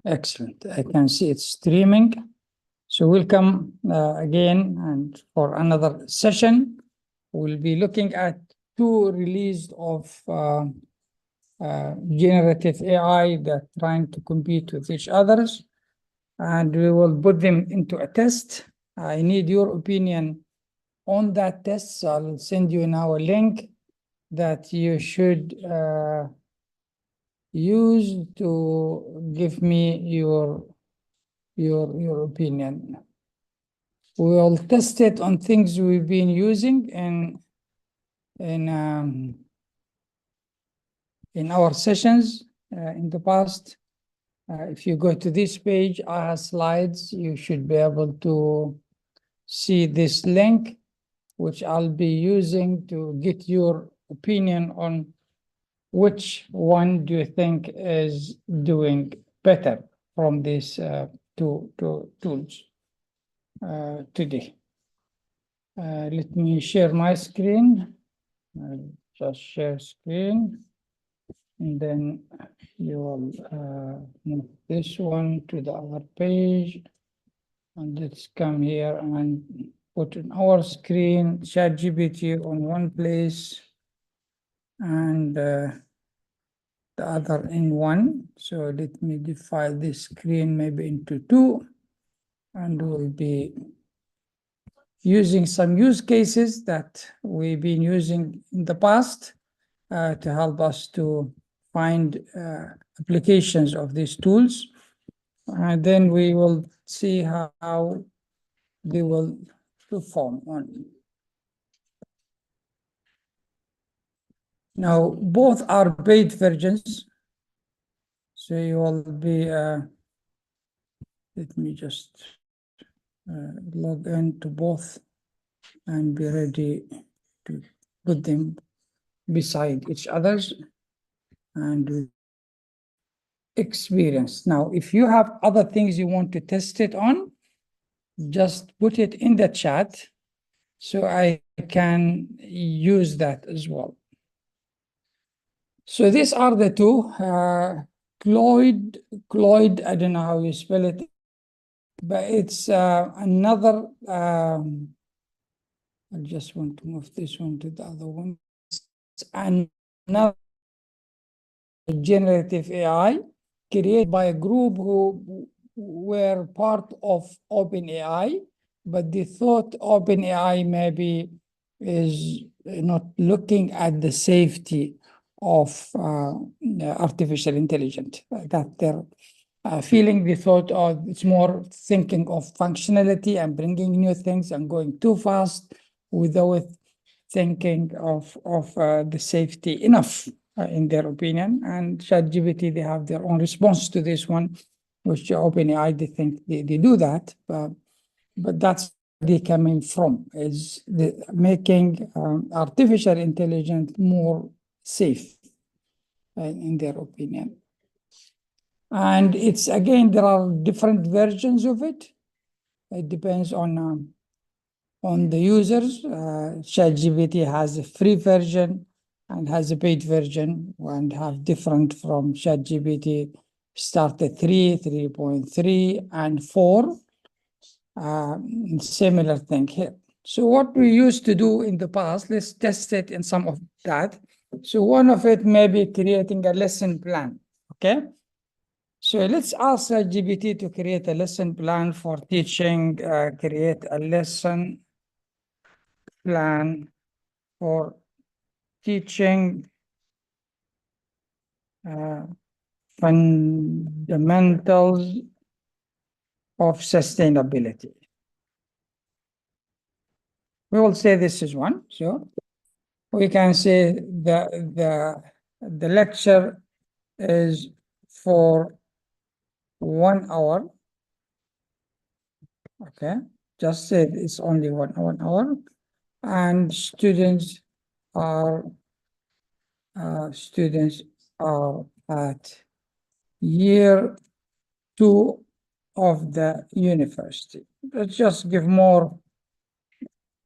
Excellent. I can see it's streaming. So welcome again, and for another session. We'll be looking at two releases of generative AI that are trying to compete with each other, and we will put them into a test. I need your opinion on that test, so I'll send you now a link that you should use to give me your opinion. We will test it on things we've been using in our sessions in the past. If you go to this page, I have slides. You should be able to see this link, which I'll be using to get your opinion on which one do you think is doing better from these two tools today. Let me share my screen. I'll just share screen, and then you will move this one to the other page, and let's come here and put in our screen ChatGPT on one place and the other in one. So let me divide this screen maybe into two, and we'll be using some use cases that we've been using in the past to help us to find applications of these tools. And then we will see how they will perform on. Now, both are paid versions. So you will be, let me just log into both and be ready to put them beside each other's and experience. Now, if you have other things you want to test it on, just put it in the chat so I can use that as well. So these are the two, Claude, I don't know how you spell it, but it's another, I just want to move this one to the other one. It's another generative AI created by a group who were part of OpenAI, but they thought OpenAI maybe is not looking at the safety of artificial intelligence, that they're feeling. They thought, oh, it's more thinking of functionality and bringing new things and going too fast without thinking of the safety enough, in their opinion. And ChatGPT, they have their own response to this one, which OpenAI, they think they do that, but that's where they coming from, is making artificial intelligence more safe, in their opinion. And it's, again, there are different versions of it. It depends on the users. ChatGPT has a free version and has a paid version, and have different from ChatGPT, start at 3, 3.3, and 4. Similar thing here. So what we used to do in the past, let's test it in some of that. So one of it may be creating a lesson plan, okay? So let's ask ChatGPT to create a lesson plan for teaching, create a lesson plan for teaching fundamentals of sustainability. We will say this is one. So we can say the lecture is for 1 hour. Okay, just say it's only 1 hour, and students are at year 2 of the university. Let's just give more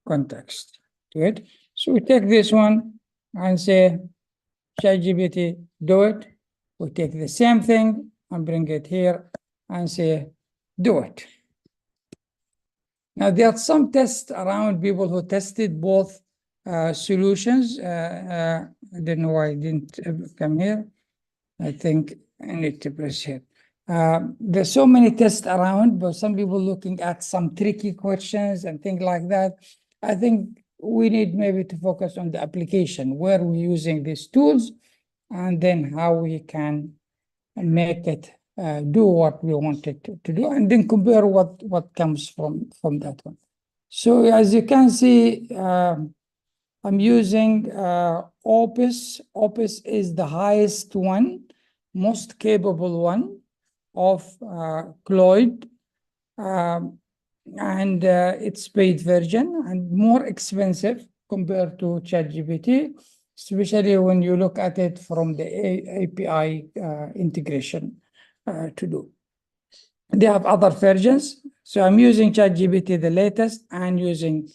context to it. So we take this one and say, ChatGPT, do it. We take the same thing and bring it here and say, do it. Now, there are some tests around people who tested both solutions. I don't know why I didn't come here. I think I need to press here. There's so many tests around, but some people looking at some tricky questions and things like that. I think we need maybe to focus on the application, where we're using these tools, and then how we can make it do what we want it to do, and then compare what comes from that one. So as you can see, I'm using Opus. Opus is the highest one, most capable one of Claude, and it's paid version and more expensive compared to ChatGPT, especially when you look at it from the API integration to do. They have other versions. So I'm using ChatGPT, the latest, and using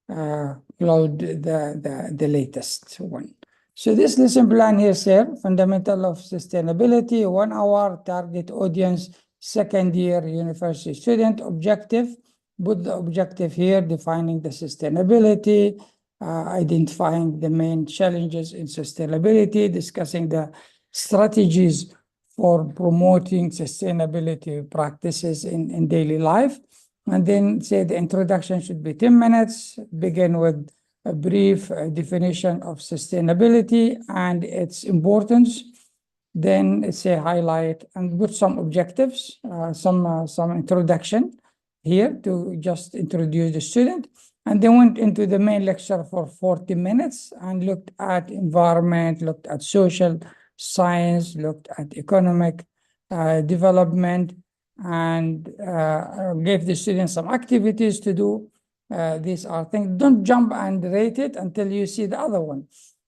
Claude, the latest one. So this lesson plan here says, fundamental of sustainability, 1 hour, target audience, second year university student, objective, put the objective here, defining the sustainability, identifying the main challenges in sustainability, discussing the strategies for promoting sustainability practices in daily life. And then say the introduction should be 10 minutes, begin with a brief definition of sustainability and its importance. Then say highlight and put some objectives, some introduction here to just introduce the student. And then went into the main lecture for 40 minutes and looked at environment, looked at social science, looked at economic development, and gave the students some activities to do. These are things. Don't jump and rate it until you see the other one.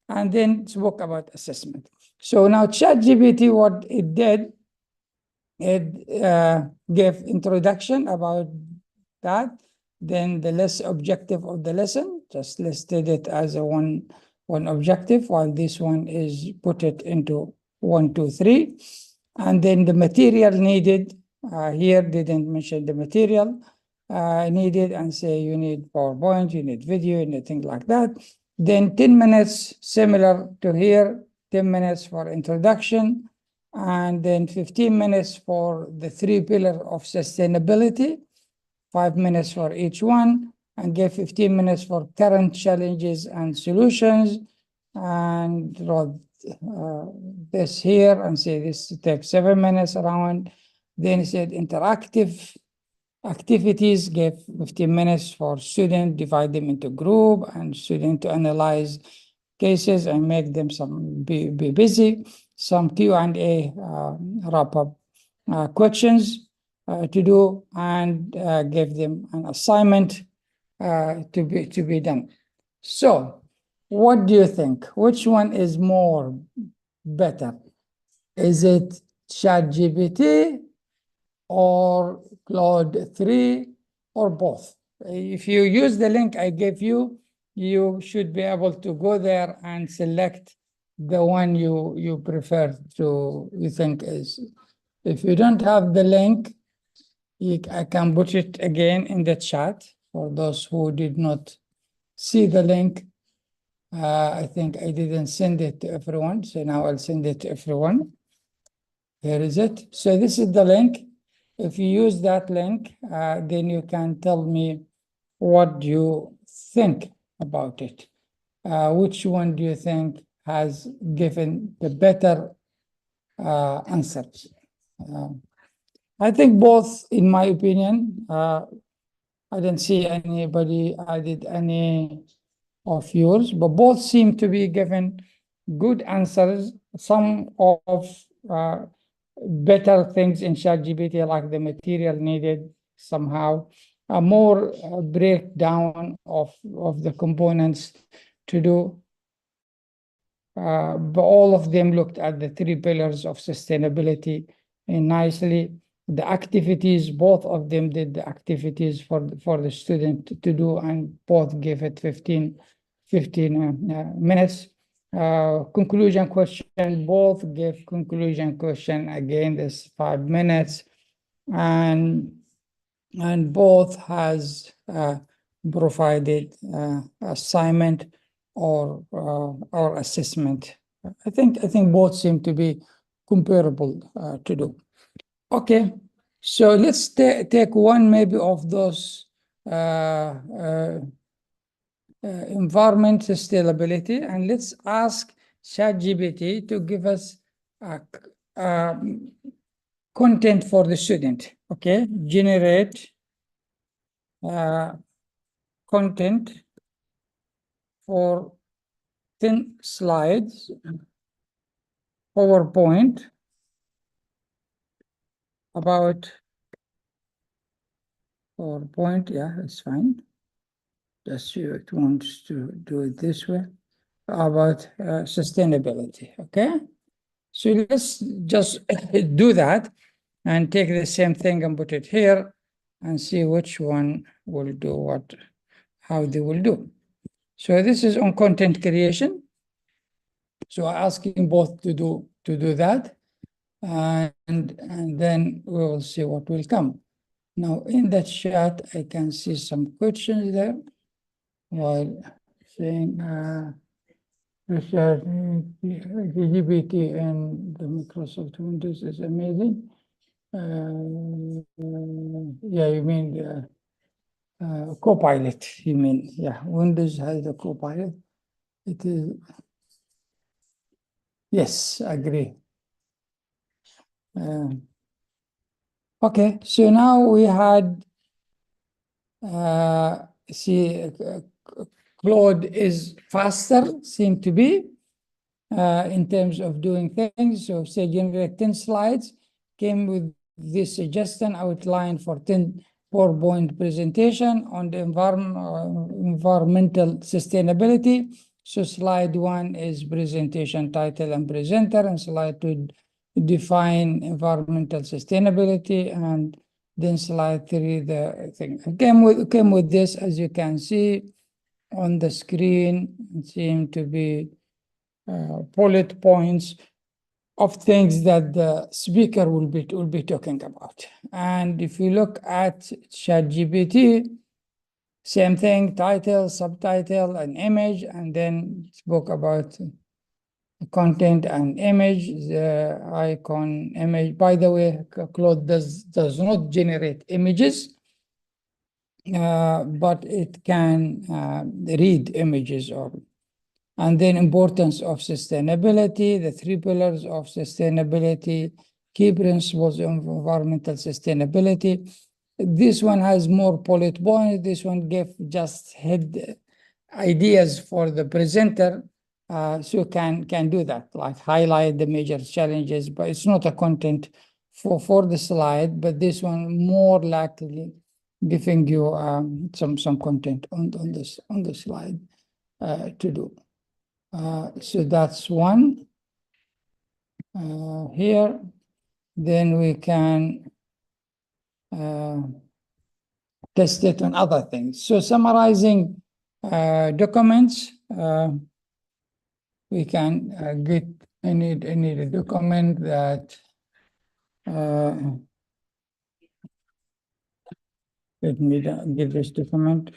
And then spoke about assessment. So now ChatGPT, what it did, it gave introduction about that. Then the less objective of the lesson, just listed it as a one objective, while this one is put it into 1, 2, 3. And then the material needed, here didn't mention the material needed, and say you need PowerPoint, you need video, you need things like that. Then 10 minutes, similar to here, 10 minutes for introduction, and then 15 minutes for the 3 pillars of sustainability, 5 minutes for each one, and give 15 minutes for current challenges and solutions, and wrote this here and say this takes 7 minutes around. Then it said interactive activities, gave 15 minutes for student, divide them into group, and student to analyze cases and make them be busy. Some Q&A wrap-up questions to do, and give them an assignment to be done. So what do you think? Which one is more better? Is it ChatGPT or Claude 3 or both? If you use the link I gave you, you should be able to go there and select the one you prefer to, you think is. If you don't have the link, I can put it again in the chat for those who did not see the link. I think I didn't send it to everyone, so now I'll send it to everyone. Here is it. So this is the link. If you use that link, then you can tell me what do you think about it. Which one do you think has given the better answers? I think both, in my opinion. I didn't see anybody added any of yours, but both seem to be given good answers. Some of better things in ChatGPT, like the material needed somehow, a more breakdown of the components to do. But all of them looked at the 3 pillars of sustainability nicely. The activities, both of them did the activities for the student to do, and both gave it 15 minutes. Conclusion question, both gave conclusion question, again, this 5 minutes. and both has provided assignment or assessment. I think both seem to be comparable to do. Okay, so let's take one maybe of those environment sustainability, and let's ask ChatGPT to give us content for the student. Okay, generate content for 10 slides, PowerPoint, about PowerPoint, yeah, that's fine. Just it wants to do it this way, about sustainability, okay? So let's just do that and take the same thing and put it here and see which one will do what, how they will do. So this is on content creation. So asking both to do that, and then we will see what will come. Now in the chat, I can see some questions there while saying Richard, GPT and the Microsoft Windows is amazing. Yeah, you mean Copilot, you mean, yeah, Windows has the Copilot. It is, yes, agree. Okay, so now we had, see, Claude is faster, seem to be, in terms of doing things. So say generate 10 slides, came with this suggestion outline for 10 PowerPoint presentation on the environmental sustainability. So slide 1 is presentation title and presenter, and slide 2 define environmental sustainability, and then slide 3 the thing. Came with this, as you can see on the screen. It seemed to be bullet points of things that the speaker will be talking about. And if you look at ChatGPT, same thing, title, subtitle, and image, and then spoke about content and image, the icon image. By the way, Claude does not generate images, but it can read images, and then importance of sustainability, the 3 pillars of sustainability, key principles of environmental sustainability. This one has more bullet points. This one gave just head ideas for the presenter, so can do that, like highlight the major challenges, but it's not a content for the slide, but this one more likely giving you some content on the slide to do. So that's one here. Then we can test it on other things. So summarizing documents, we can get any document that let me get this document.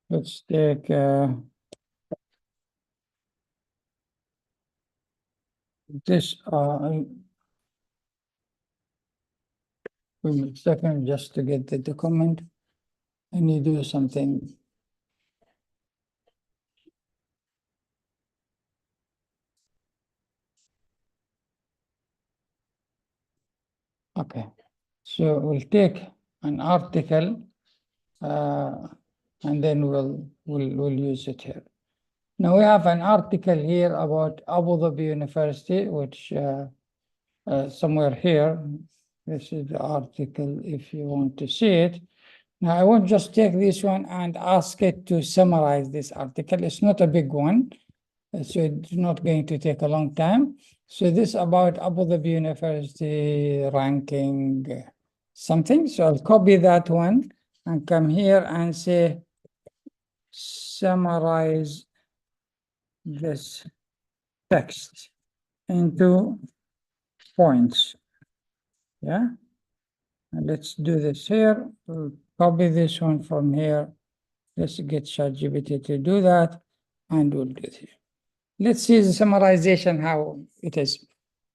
Let's take this. Wait a second, just to get the document. I need to do something. Okay, so we'll take an article, and then we'll use it here. Now we have an article here about Abu Dhabi University, which somewhere here. This is the article if you want to see it. Now I won't just take this one and ask it to summarize this article. It's not a big one, so it's not going to take a long time. So this about Abu Dhabi University ranking something. So I'll copy that one and come here and say summarize this text into points. Yeah. And let's do this here. We'll copy this one from here. Let's get ChatGPT to do that, and we'll do it. Let's see the summarization, how it is.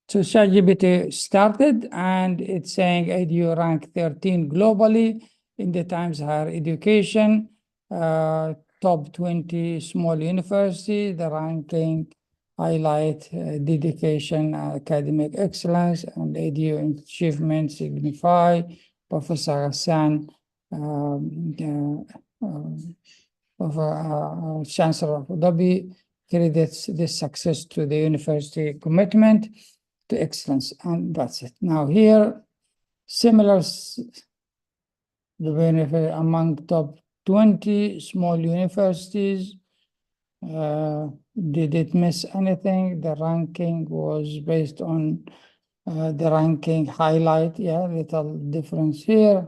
So ChatGPT started, and it's saying EDU rank 13 globally in the Times Higher Education, top 20 small university. The ranking highlight dedication, academic excellence, and EDU achievement signify. Professor Hassan, Chancellor of Abu Dhabi, credits this success to the university commitment to excellence, and that's it. Now here, similar the benefit among top 20 small universities. Did it miss anything? The ranking was based on the ranking highlight. Yeah, little difference here.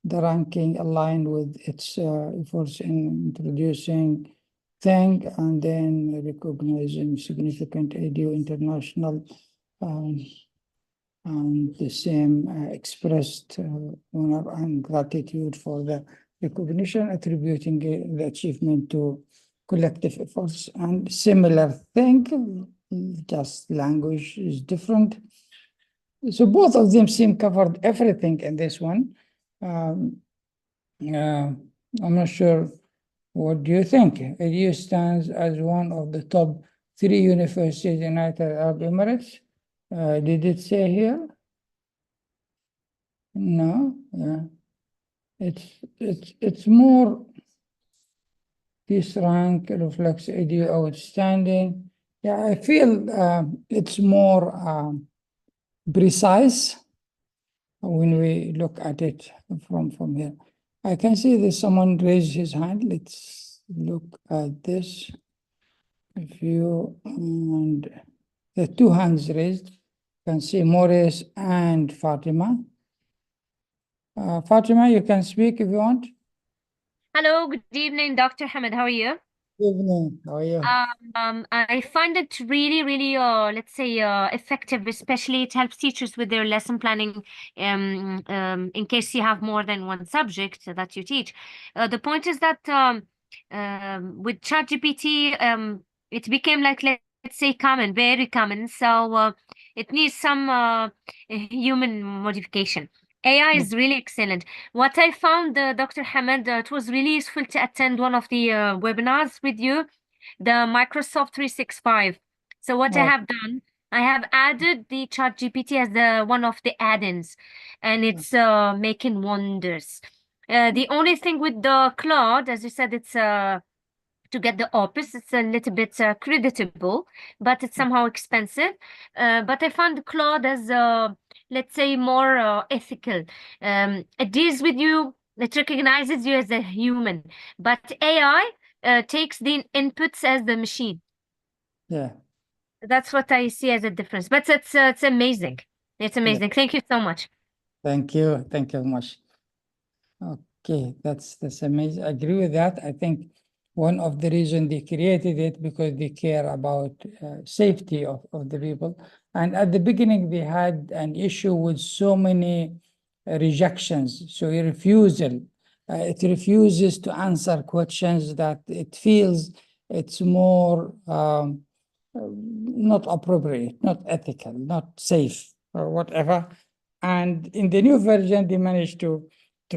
The ranking aligned with its efforts in introducing thing, and then recognizing significant EDU international, and the same expressed honor and gratitude for the recognition, attributing the achievement to collective efforts. And similar thing, just language is different. So both of them seem covered everything in this one. I'm not sure. What do you think? EDU stands as one of the top 3 universities in the United Arab Emirates. Did it say here? No. Yeah. It's more. This rank reflects EDU outstanding. Yeah, I feel it's more precise when we look at it from here. I can see there's someone raised his hand. Let's look at this. If you, and the 2 hands raised, you can see Morris and Fatima. Fatima, you can speak if you want. Hello, good evening, Dr. Hamid. How are you? Good evening. How are you? I find it really, really, let's say, effective, especially it helps teachers with their lesson planning in case you have more than one subject that you teach. The point is that with ChatGPT, it became like, let's say, common, very common. So it needs some human modification. AI is really excellent. What I found, Dr. Hamid, it was really useful to attend one of the webinars with you, the Microsoft 365. So what I have done, I have added the ChatGPT as one of the add-ins, and it's making wonders. The only thing with the Claude, as you said, it's to get the Opus, it's a little bit creditable, but it's somehow expensive. But I found Claude as, let's say, more ethical. It deals with you, it recognizes you as a human, but AI takes the inputs as the machine. Yeah. That's what I see as a difference. But it's amazing. It's amazing. Yeah. Thank you so much. Thank you. Thank you very much. Okay, that's amazing. I agree with that. I think one of the reasons they created it because they care about safety of the people. And at the beginning, they had an issue with so many rejections. So a refusal. It refuses to answer questions that it feels it's more not appropriate, not ethical, not safe, or whatever. And in the new version, they managed to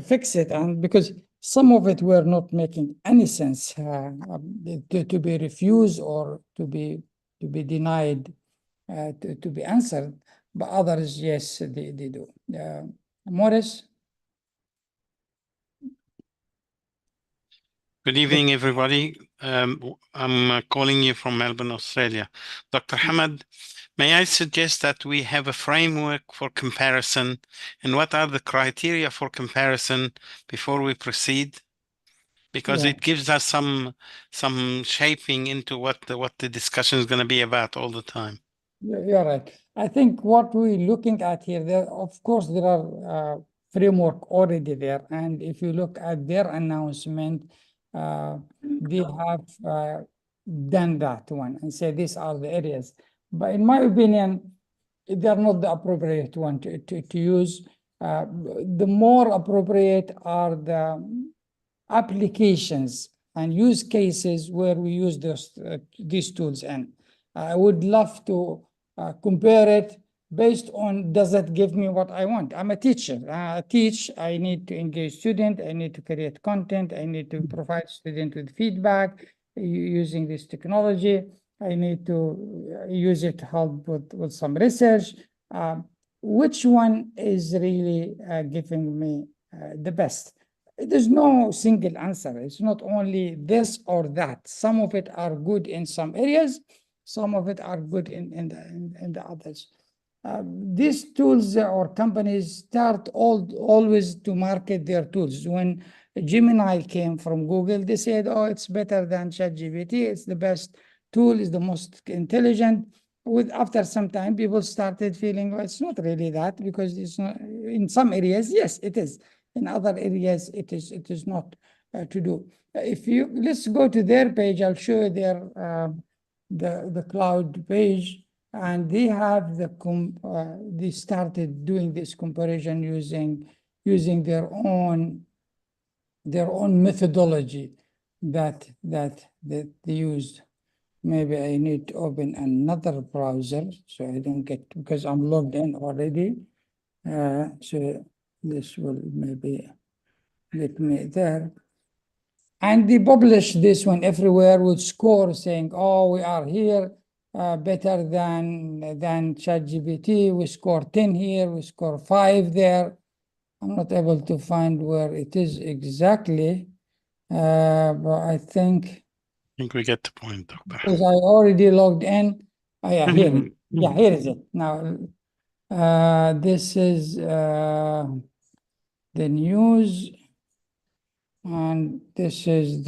fix it, and because some of it were not making any sense to be refused or to be denied to be answered, but others, yes, they do. Morris? Good evening, everybody. I'm calling you from Melbourne, Australia. Dr. Hamid, may I suggest that we have a framework for comparison, and what are the criteria for comparison before we proceed? Because it gives us some shaping into what the discussion is going to be about all the time. You're right. I think what we're looking at here, of course, there are framework already there, and if you look at their announcement, they have done that one and say these are the areas. But in my opinion, they're not the appropriate one to use. The more appropriate are the applications and use cases where we use these tools in. I would love to compare it based on, does it give me what I want? I'm a teacher. I teach, I need to engage student, I need to create content, I need to provide student with feedback using this technology. I need to use it to help with some research. Which one is really giving me the best? There's no single answer. It's not only this or that. Some of it are good in some areas, some of it are good in the others. These tools or companies start always to market their tools. When Gemini came from Google, they said, oh, it's better than ChatGPT. It's the best tool, is the most intelligent. After some time, people started feeling, well, it's not really that, because it's not, in some areas, yes, it is. In other areas, it is not to do. Let's go to their page. I'll show you their the Claude page, and they have they started doing this comparison using their own methodology that they used. Maybe I need to open another browser so I don't get, because I'm logged in already. So this will maybe get me there. And they publish this one everywhere with score saying, oh, we are here, better than ChatGPT. We score 10 here, we score 5 there. I'm not able to find where it is exactly, but I think we get the point, Doctor. because I already logged in. Oh, yeah, here. Yeah, here is it. Now, this is the news, and this is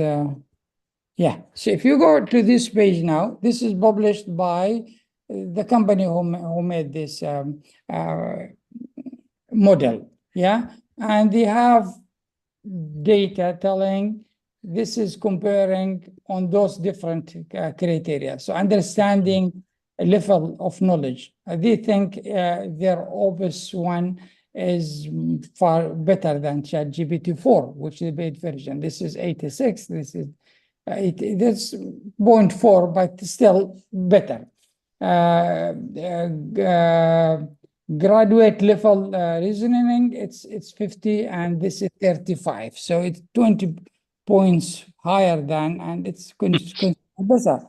yeah. So if you go to this page now, this is published by the company who made this model, yeah? And they have data telling, this is comparing on those different criteria. So understanding a level of knowledge. They think their Opus one is far better than ChatGPT 4, which is the paid version. This is 86, this is this 0.4, but still better. Graduate level reasoning, it's 50, and this is 35. So it's 20 points higher than, and it's better.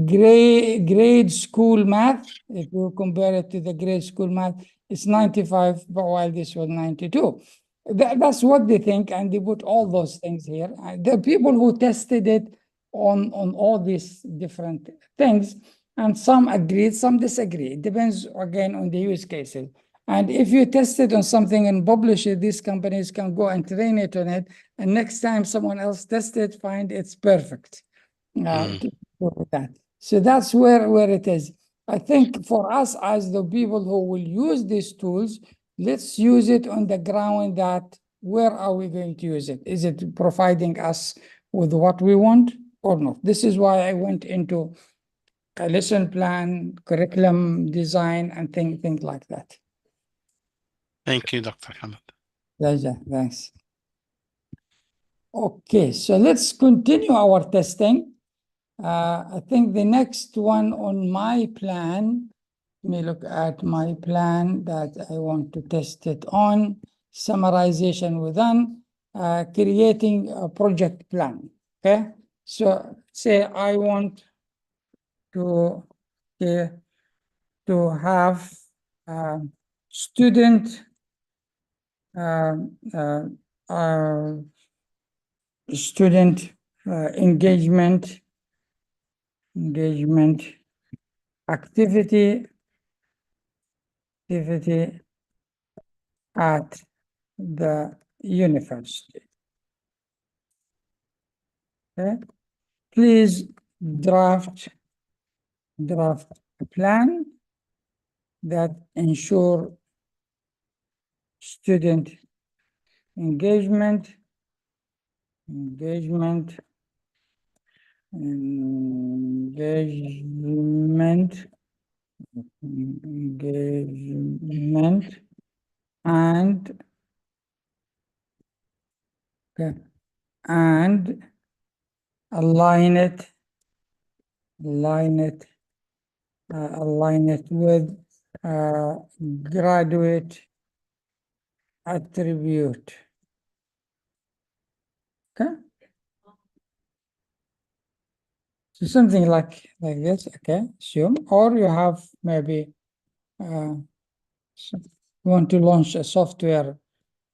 Grade school math, if you compare it to the grade school math, it's 95, but while this was 92. That's what they think, and they put all those things here. The people who tested it on all these different things, and some agreed, some disagree. It depends, again, on the use cases. And if you test it on something and publish it, these companies can go and train it on it, and next time someone else tests it, find it's perfect. That. So that's where it is. I think for us as the people who will use these tools, let's use it on the ground that where are we going to use it? Is it providing us with what we want or not? This is why I went into a lesson plan, curriculum design, and things like that. Thank you, Dr. Hamad. Pleasure, thanks. Okay, so let's continue our testing. I think the next one on my plan, let me look at my plan that I want to test it on, summarization within, creating a project plan, okay? So say I want to have student engagement activity at the university. Okay, please draft a plan that ensure student engagement engagement, and okay, and align it with graduate attribute. Okay, so something like this. Okay, assume, or you have maybe you want to launch a software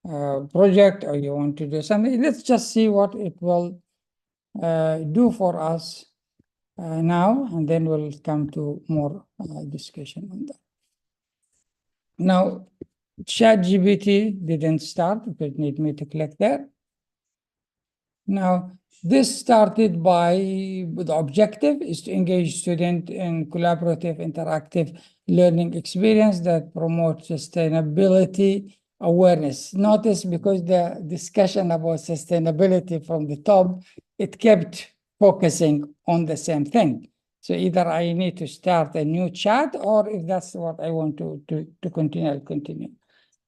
project, or you want to do something. Let's just see what it will do for us now, and then we'll come to more discussion on that. Now, ChatGPT didn't start because it need me to click there. Now, this started by the objective is to engage students in collaborative, interactive learning experience that promote sustainability awareness. Notice because the discussion about sustainability from the top, it kept focusing on the same thing. So either I need to start a new chat, or if that's what I want to continue, I'll continue.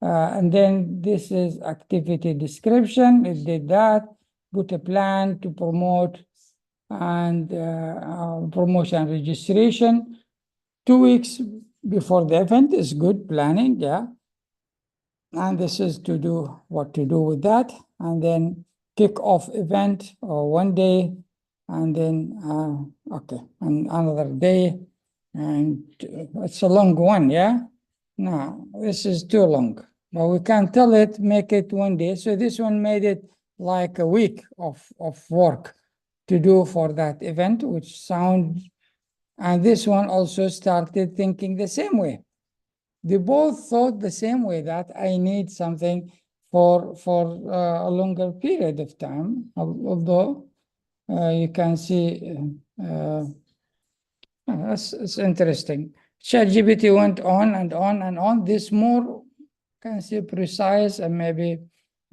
And then this is activity description. It did that. Put a plan to promote and promotion registration. 2 weeks before the event is good planning, yeah. And this is to do what to do with that. And then kick off event or 1 day, and then okay, and another day. And it's a long one, yeah. No, this is too long. But we can tell it, make it 1 day. So this one made it like a week of work to do for that event, which sounds, and this one also started thinking the same way. They both thought the same way, that I need something for a longer period of time, although you can see it's interesting. ChatGPT went on and on and on. This more can see precise, and maybe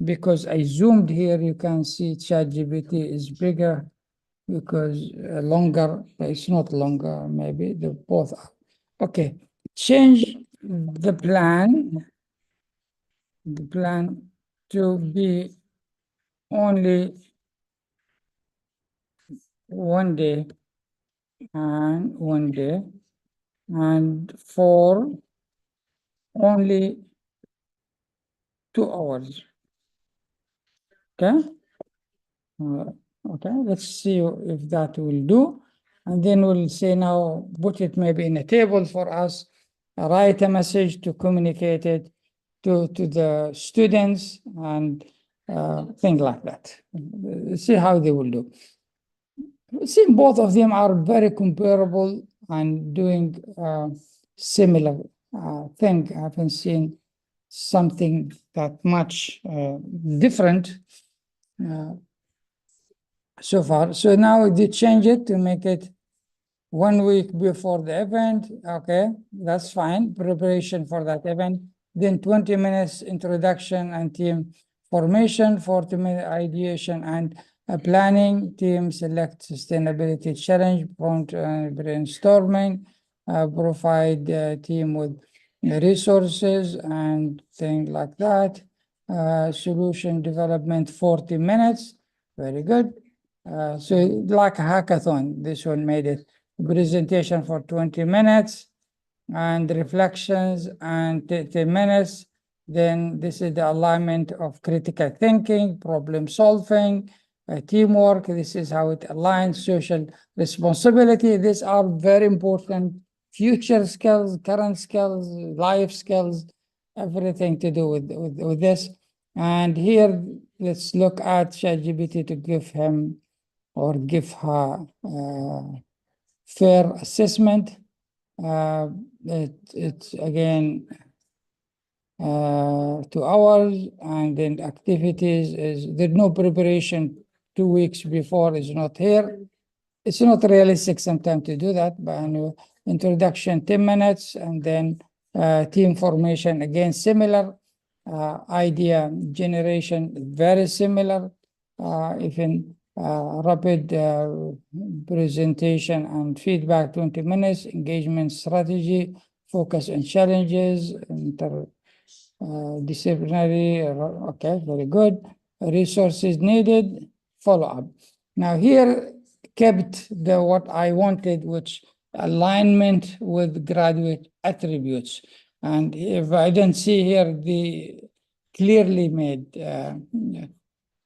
because I zoomed here, you can see ChatGPT is bigger because longer. It's not longer. Maybe the both are. Okay, change the plan to be only 1 day and 1 day, and for only 2 hours. Okay. Okay, let's see if that will do. And then we'll say now, put it maybe in a table for us, write a message to communicate it to the students, and things like that. See how they will do. See, both of them are very comparable and doing similar thing. I haven't seen something that much different so far. So now they change it to make it 1 week before the event. Okay, that's fine. Preparation for that event. Then 20 minutes introduction and team formation, 40-minute ideation and planning, team select sustainability challenge, prompt brainstorming, provide team with resources and things like that. Solution development, 40 minutes. Very good. So like a hackathon, this one made it. Presentation for 20 minutes and reflections and 10 minutes. Then this is the alignment of critical thinking, problem solving, teamwork. This is how it aligns, social responsibility. These are very important future skills, current skills, life skills, everything to do with this. And here, let's look at ChatGPT to give him or give her fair assessment. It's again 2 hours, and then activities is there's no preparation 2 weeks before is not here. It's not realistic sometimes to do that, but anyway, introduction 10 minutes, and then team formation again similar, idea generation very similar, even rapid presentation and feedback, 20 minutes, engagement strategy, focus on challenges, disciplinary, okay, very good. Resources needed, follow-up. Now here kept the what I wanted, which alignment with graduate attributes. And if I don't see here the clearly made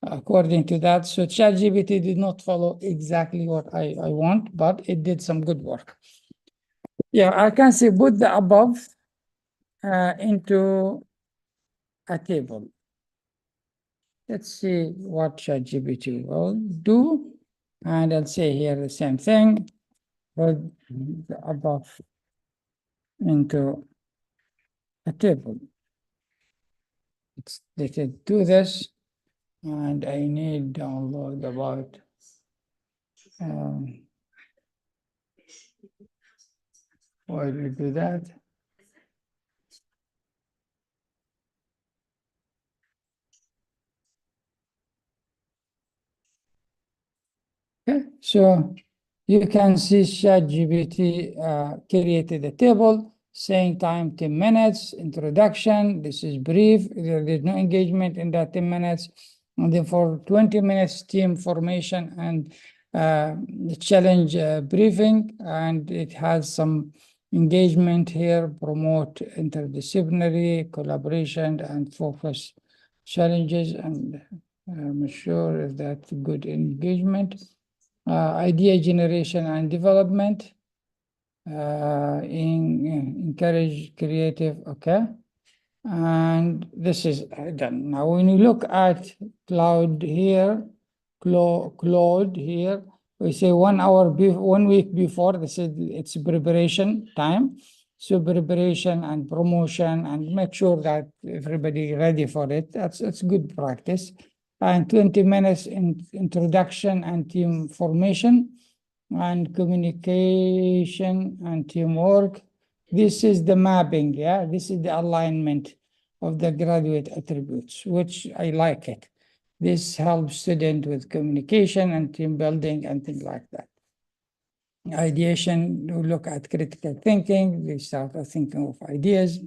according to that. So ChatGPT did not follow exactly what I want, but it did some good work. Yeah, I can say put the above into a table. Let's see what ChatGPT will do. And I'll say here the same thing, put the above into a table. Let it do this. And I need download about why do we do that? Okay, so you can see ChatGPT created a table saying time 10 minutes, introduction, this is brief, there's no engagement in that 10 minutes. And then for 20 minutes, team formation and challenge briefing, and it has some engagement here, promote interdisciplinary collaboration and focus challenges, and I'm sure if that's good engagement. Idea generation and development, encourage creative, okay. And this is done. Now, when you look at Claude here, Claude here, we say 1 hour, 1 week before, this is it's preparation time. So preparation and promotion and make sure that everybody ready for it. That's good practice. And 20 minutes in introduction and team formation and communication and teamwork. This is the mapping, yeah? This is the alignment of the graduate attributes, which I like it. This helps students with communication and team building and things like that. Ideation, we look at critical thinking, we start thinking of ideas,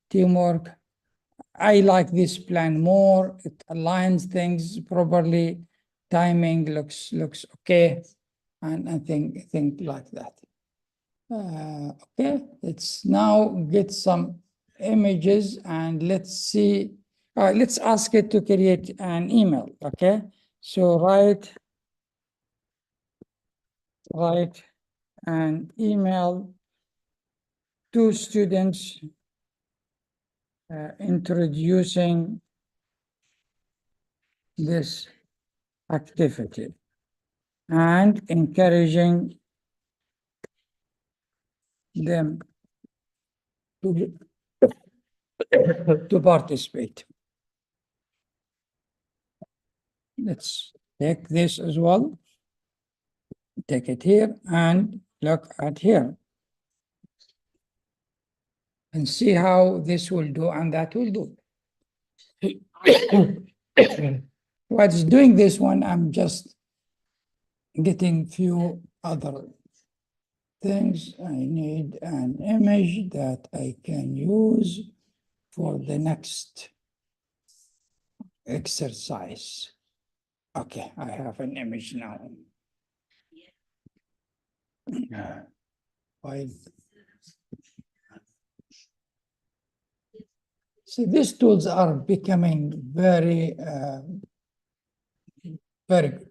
teamwork. I like this plan more, it aligns things properly, timing looks okay, and I think like that. Okay, let's now get some images and let's see, let's ask it to create an email, okay? So write an email to students introducing this activity and encouraging them to participate. Let's take this as well. Take it here and look at here. And see how this will do and that will do. What's doing this one, I'm just getting few other things. I need an image that I can use for the next exercise. Okay, I have an image now. So these tools are becoming very good.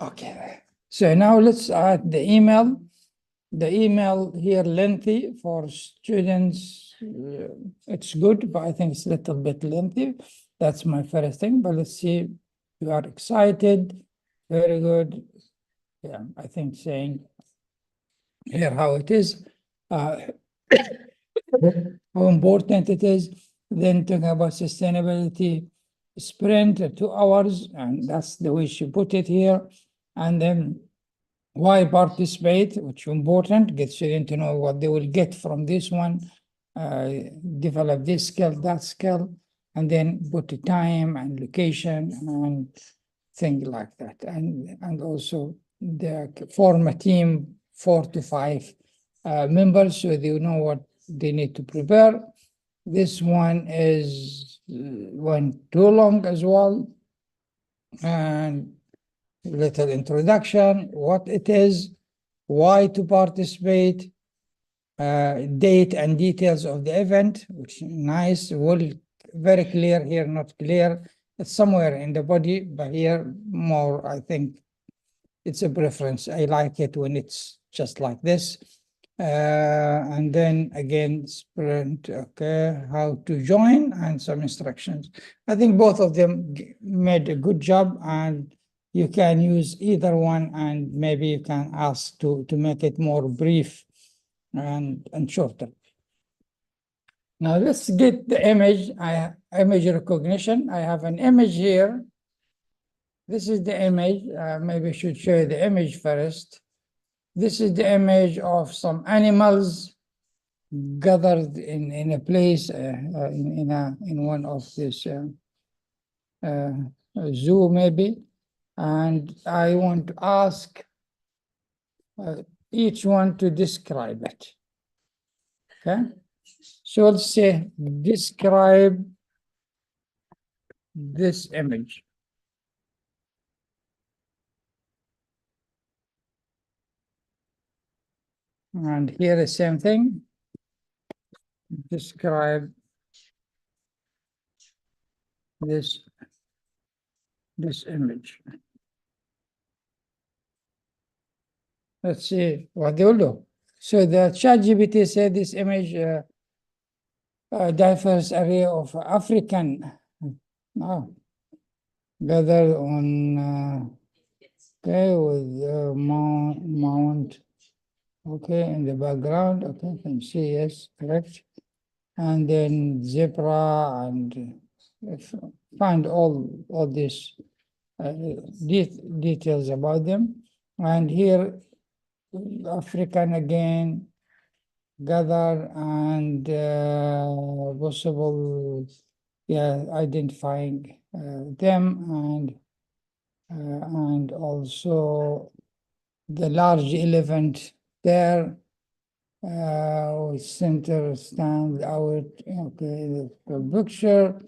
Okay, so now let's add the email. The email here lengthy for students. It's good, but I think it's a little bit lengthy. That's my first thing, but let's see. You are excited. Very good. Yeah, I think saying here how it is, how important it is. Then talking about sustainability sprint, 2 hours, and that's the way she put it here. And then why participate, which is important, get students to know what they will get from this one, develop this skill, that skill, and then put the time and location and thing like that. And also they form a team, 4 to 5 members, so they know what they need to prepare. This one is one too long as well. And little introduction, what it is, why to participate, date and details of the event, which is nice. Well, very clear here, not clear. It's somewhere in the body, but here more, I think it's a preference. I like it when it's just like this. And then again, sprint, okay, how to join and some instructions. I think both of them made a good job, and you can use either one, and maybe you can ask to make it more brief and shorter. Now let's get the image. Image recognition. I have an image here. This is the image. Maybe I should show you the image first. This is the image of some animals gathered in a place, in one of this zoo maybe, and I want to ask each one to describe it. Okay, so let's say describe this image. And here the same thing. Describe this image. Let's see what they will do. So the ChatGPT said this image a diverse array of African gathered on okay, with mount okay in the background. Okay, can see, yes, correct. And then zebra, and find all these details about them. And here African again, gather, and possible, yeah, identifying them, and also the large elephant there, center stand out. Okay, the picture.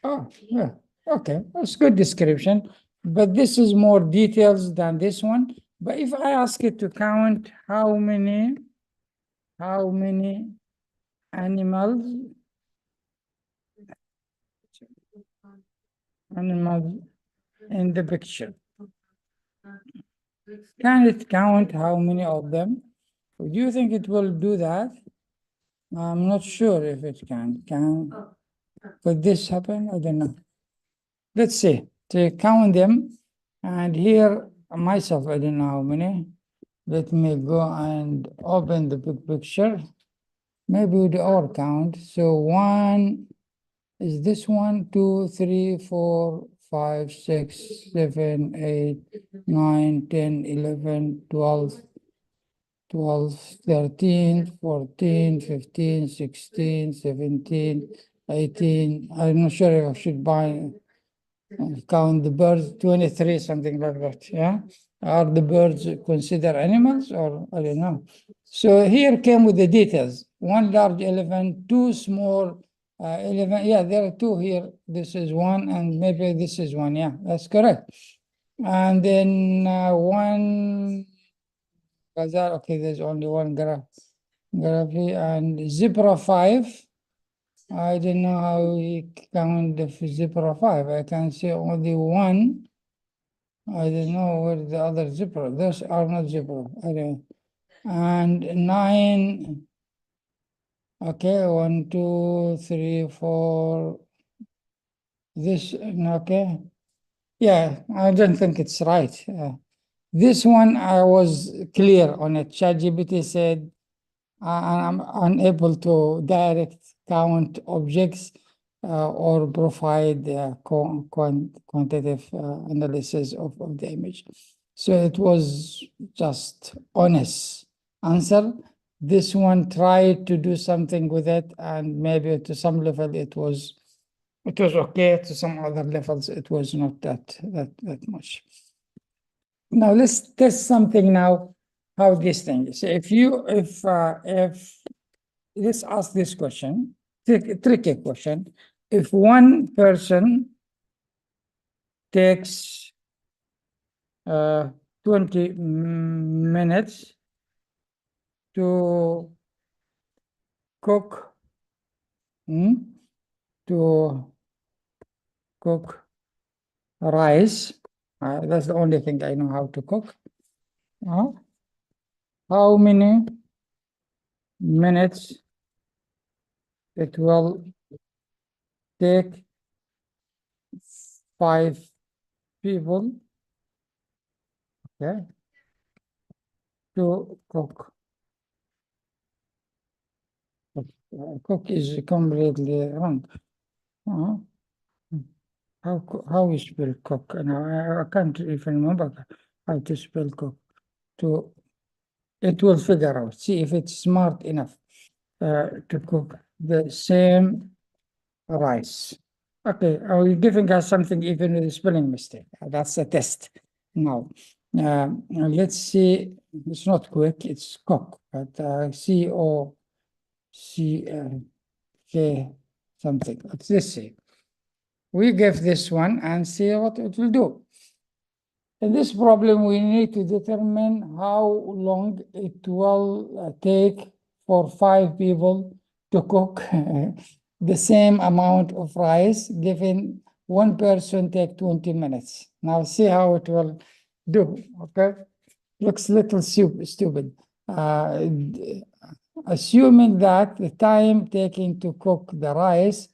Oh, yeah, okay, that's good description, but this is more details than this one. But if I ask it to count how many animals in the picture, can it count how many of them? Do you think it will do that? I'm not sure if it can. Could this happen? I don't know. Let's see, to count them. And here myself, I don't know how many. Let me go and open the big picture. Maybe with our count. So one is this 1, 2, 3, 4, 5, 6, 7, 8, 9, 10, 11, 12, 13, 14, 15, 16, 17, 18. I'm not sure if I should count the birds, 23, something like that, yeah? Are the birds considered animals, or I don't know? So here came with the details. One large elephant, two small elephant. Yeah, there are two here. This is one, and maybe this is one. Yeah, that's correct. And then one gazelle. Okay, there's only one graphy, and zebra 5. I don't know how we count the zebra 5. I can see only one. I don't know where the other zebra. Those are not zebra. I don't. And 9. Okay, 1, 2, 3, 4. This, okay. Yeah, I don't think it's right. This one I was clear on it. ChatGPT said I'm unable to direct count objects or provide quantitative analysis of the image. So it was just honest answer. This one tried to do something with it, and maybe to some level it was It was okay. To some other levels, it was not that much. Now let's test something now, how this thing is. If let's ask this question, tricky question. If one person takes 20 minutes to cook, to cook rice, that's the only thing I know how to cook. How many minutes it will take 5 people, okay, to cook? Cook is completely wrong. Uh, how you spell cook? I can't even remember how to spell cook. It will figure out. See if it's smart enough to cook the same rice. Okay, are you giving us something even with a spelling mistake? That's a test. Now, let's see. It's not quick. It's cook, but C-O-C-K something. Let's see. We give this one and see what it will do. In this problem, we need to determine how long it will take for 5 people to cook the same amount of rice, given one person take 20 minutes. Now see how it will do, okay? Looks a little stupid. Assuming that the time taken to cook the rice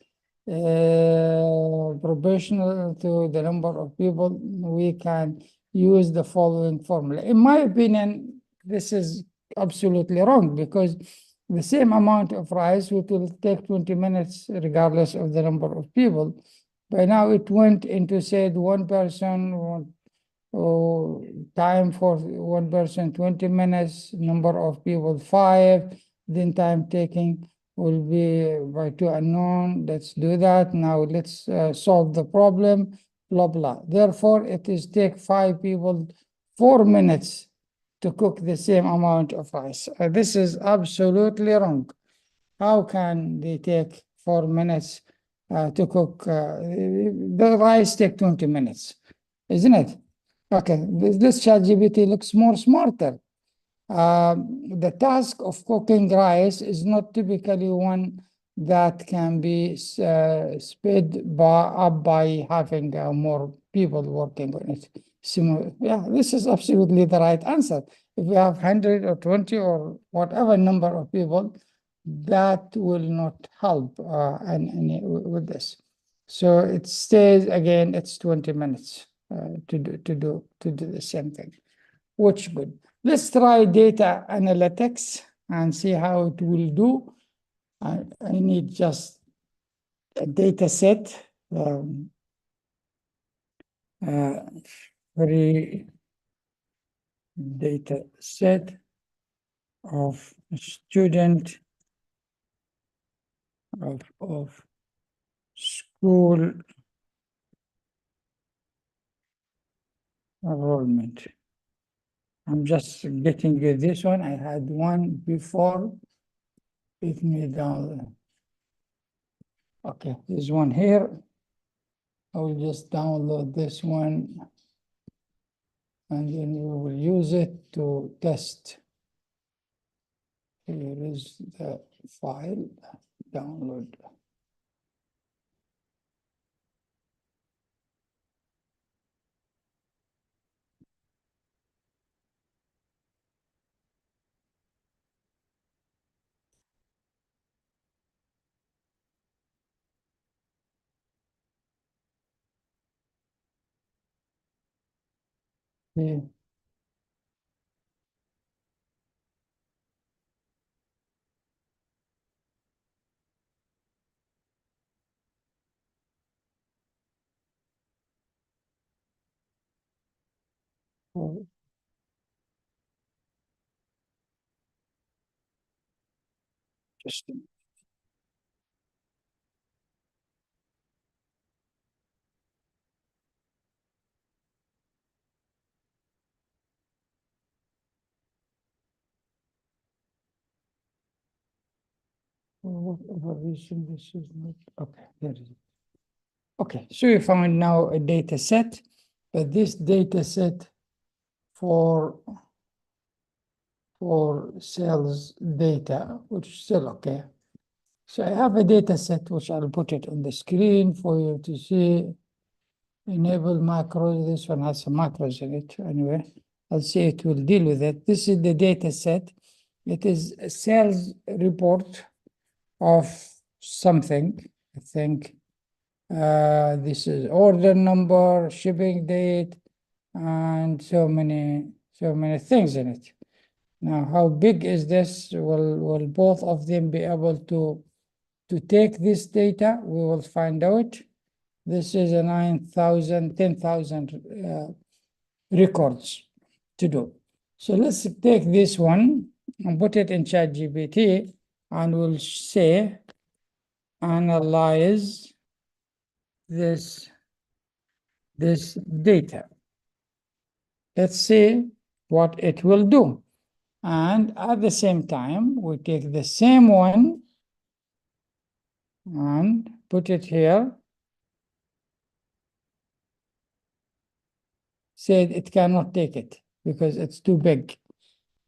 proportional to the number of people, we can use the following formula. In my opinion, this is absolutely wrong, because the same amount of rice, which will take 20 minutes regardless of the number of people. By now it went into said one person, time for one person 20 minutes, number of people 5, then time taking will be by 2 unknown. Let's do that. Now let's solve the problem, blah, blah. Therefore, it is take 5 people 4 minutes to cook the same amount of rice. This is absolutely wrong. How can they take 4 minutes to cook? The rice take 20 minutes, isn't it? Okay, this ChatGPT looks more smarter. The task of cooking rice is not typically one that can be sped up by having more people working on it. Yeah, this is absolutely the right answer. If we have 100 or 20 or whatever number of people, that will not help with this. So it stays again, it's 20 minutes to do the same thing, which good. Let's try data analytics and see how it will do. I need just a data set, free data set of student of school enrollment. I'm just getting this one. I had one before. Let me download. Okay, there's one here. I will just download this one, and then we will use it to test. Here is the file, download. Yeah. Oh, just For whatever reason, this is not, okay, there it is. Okay, so we found now a data set, but this data set for sales data, which is still okay. So I have a data set, which I'll put it on the screen for you to see. Enable macros, this one has some macros in it. Anyway, I'll see it will deal with it. This is the data set. It is a sales report of something, I think. This is order number, shipping date, and so many things in it. Now, how big is this? Will both of them be able to take this data? We will find out. This is a 9,000, 10,000 records to do. So let's take this one and put it in ChatGPT, and we'll say, analyze this data. Let's see what it will do. And at the same time, we take the same one and put it here. Said it cannot take it because it's too big.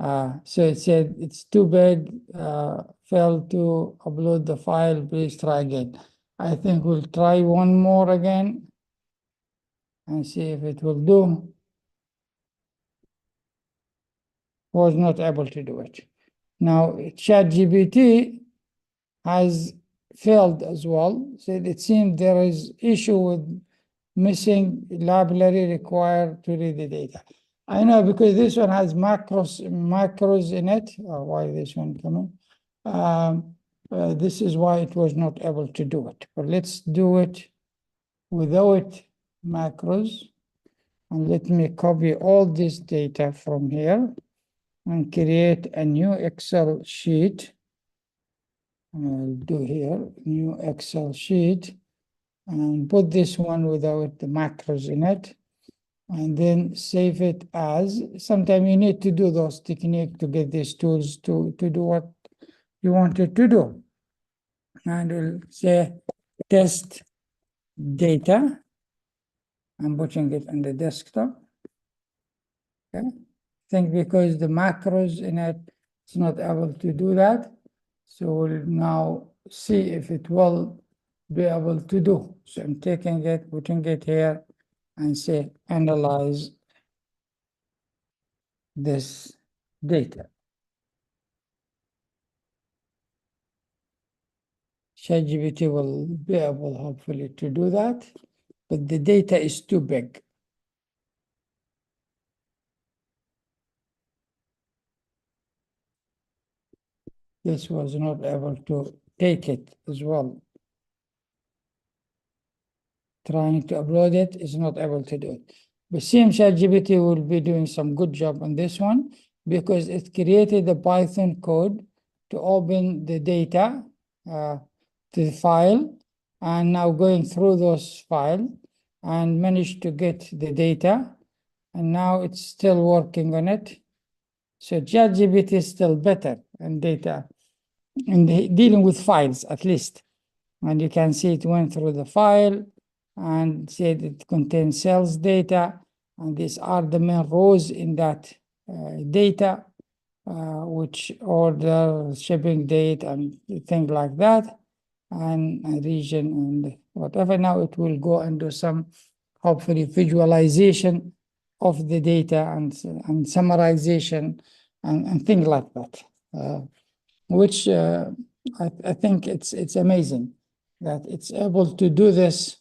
So it said it's too big, failed to upload the file, please try again. I think we'll try one more again and see if it will do. Was not able to do it. Now, ChatGPT has failed as well. Said it seems there is issue with missing library required to read the data. I know because this one has macros in it. Why this one coming? This is why it was not able to do it. But let's do it without macros. And let me copy all this data from here and create a new Excel sheet. I'll do here, new Excel sheet, and put this one without the macros in it, and then save it as. Sometimes you need to do those techniques to get these tools to do what you wanted to do. And we'll say test data. I'm putting it on the desktop. Okay. I think because the macros in it, it's not able to do that. So we'll now see if it will be able to do. So I'm taking it, putting it here, and say analyze this data. ChatGPT will be able, hopefully, to do that, but the data is too big. This was not able to take it as well. Trying to upload it is not able to do it. But ChatGPT will be doing some good job on this one because it created a Python code to open the data to the file, and now going through those files and managed to get the data, and now it's still working on it. So ChatGPT is still better in data and dealing with files at least. And you can see it went through the file and said it contains sales data, and these are the main rows in that data, which order, shipping date, and things like that, and region and whatever. Now it will go and do some, hopefully, visualization of the data and summarization and things like that, which I think it's amazing that it's able to do this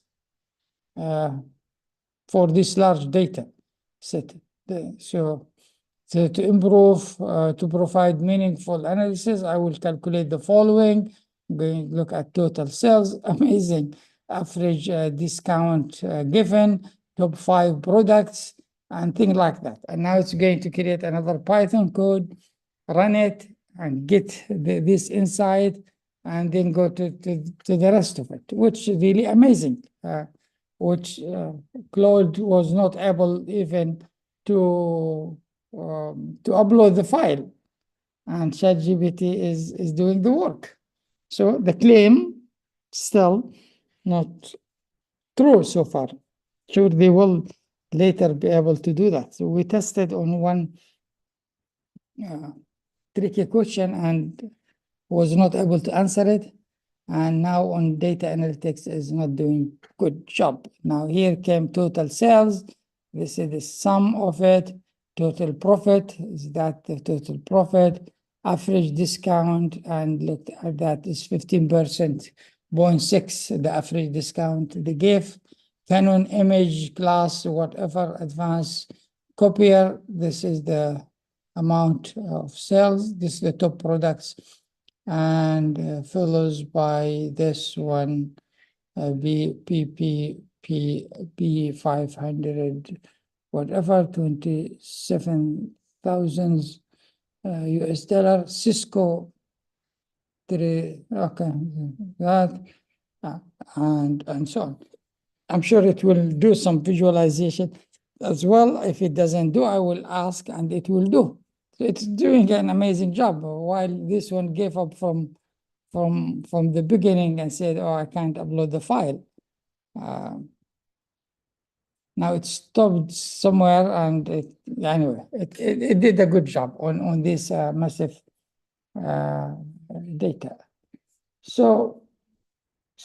for this large data set. So to improve, to provide meaningful analysis, I will calculate the following. Going to look at total sales, amazing, average discount given, top 5 products, and things like that. And now it's going to create another Python code, run it, and get this insight, and then go to the rest of it, which is really amazing, which Claude was not able even to upload the file, and ChatGPT is doing the work. So the claim still not true so far. Sure, they will later be able to do that. So we tested on one tricky question and was not able to answer it. And now on data analytics is not doing good job. Now here came total sales. This is the sum of it. Total profit, is that the total profit? Average discount, and look at that is 15%, 0.6, the average discount they gave. Canon image class, whatever, advanced copier, this is the amount of sales. This is the top products, and follows by this one, B 500, whatever, 27,000 US dollar. Cisco, okay, that, and so on. I'm sure it will do some visualization as well. If it doesn't do, I will ask and it will do. So it's doing an amazing job, while this one gave up from the beginning and said, oh, I can't upload the file. Now it stopped somewhere, and anyway, it did a good job on this massive data. So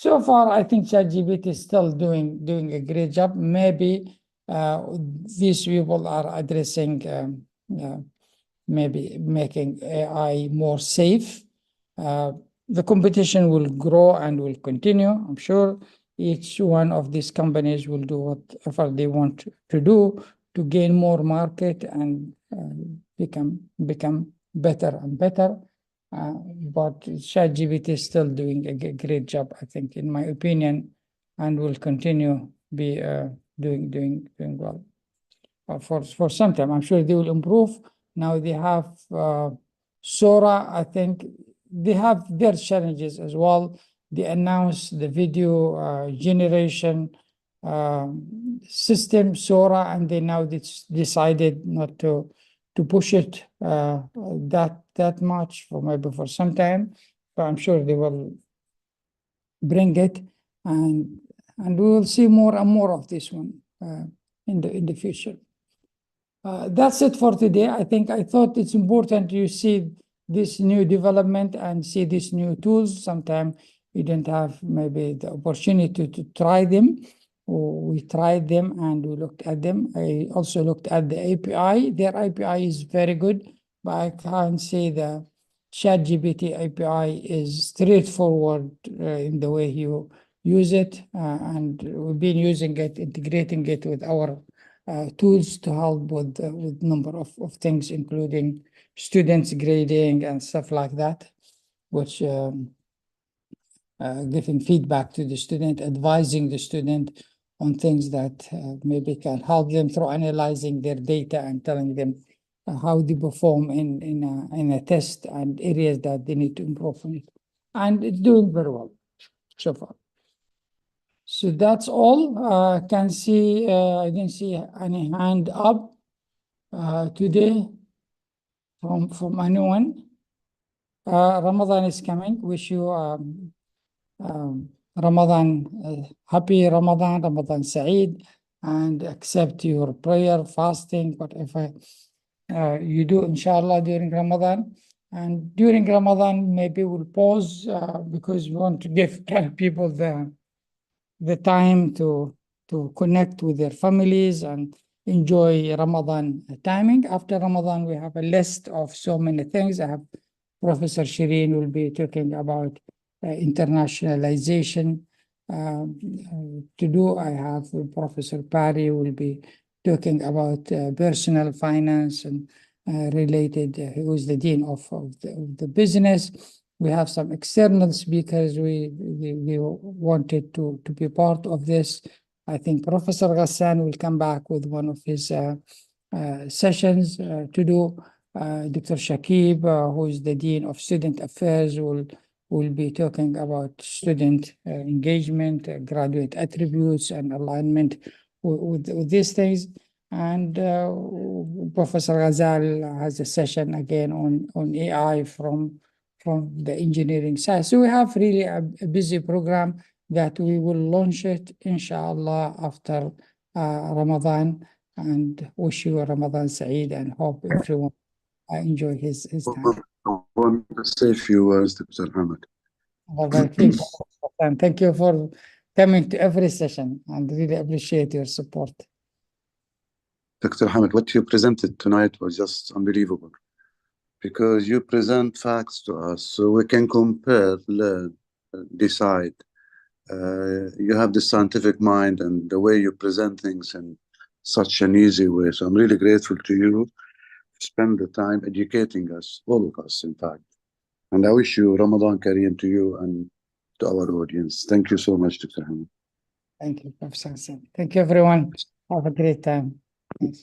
far, I think ChatGPT is still doing a great job. Maybe these people are addressing maybe making AI more safe. The competition will grow and will continue. I'm sure each one of these companies will do whatever they want to do to gain more market and become better and better. But ChatGPT is still doing a great job, I think, in my opinion, and will continue be doing well for some time. I'm sure they will improve. Now they have Sora. I think they have their challenges as well. They announced the video generation system, Sora, and they now decided not to push it that much for maybe for some time. But I'm sure they will bring it, and we will see more and more of this one in the future. That's it for today. I thought it's important you see this new development and see these new tools. Sometimes we didn't have maybe the opportunity to try them. We tried them and we looked at them. I also looked at the API. Their API is very good, but I can't say the ChatGPT API is straightforward in the way you use it. And we've been using it, integrating it with our tools to help with number of things, including students grading and stuff like that, which giving feedback to the student, advising the student on things that maybe can help them through analyzing their data and telling them how they perform in a test and areas that they need to improve on it. And it's doing very well so far. So that's all. I didn't see any hand up today from anyone. Ramadan is coming. Wish you Ramadan, happy Ramadan, Ramadan Saeed, and accept your prayer, fasting, whatever you do, inshallah, during Ramadan. And during Ramadan, maybe we'll pause because we want to give people the time to connect with their families and enjoy Ramadan timing. After Ramadan, we have a list of so many things. I have Professor Shireen will be talking about internationalization to do. I have Professor Parry will be talking about personal finance and related, who is the dean of the business. We have some external speakers. We wanted to be part of this. I think Professor Ghassan will come back with one of his sessions to do. Dr. Shakib, who is the Dean of Student Affairs, will be talking about student engagement, graduate attributes, and alignment with these things. And Professor Ghazal has a session again on AI from from the engineering side. So we have really a busy program that we will launch it, inshallah, after Ramadan, and wish you a Ramadan Saeed and hope everyone enjoy his time. I want to say a few words, Dr. Hamad. And thank you for coming to every session, and really appreciate your support. Dr. Hamad, what you presented tonight was just unbelievable, because you present facts to us so we can compare, learn, decide. You have the scientific mind and the way you present things in such an easy way. So I'm really grateful to you. Spend the time educating us, all of us, in fact. And I wish you Ramadan Kareem to you and to our audience. Thank you so much, Dr. Hamad. Thank you, Professor Hassan. Thank you, everyone. Have a great time. Thanks.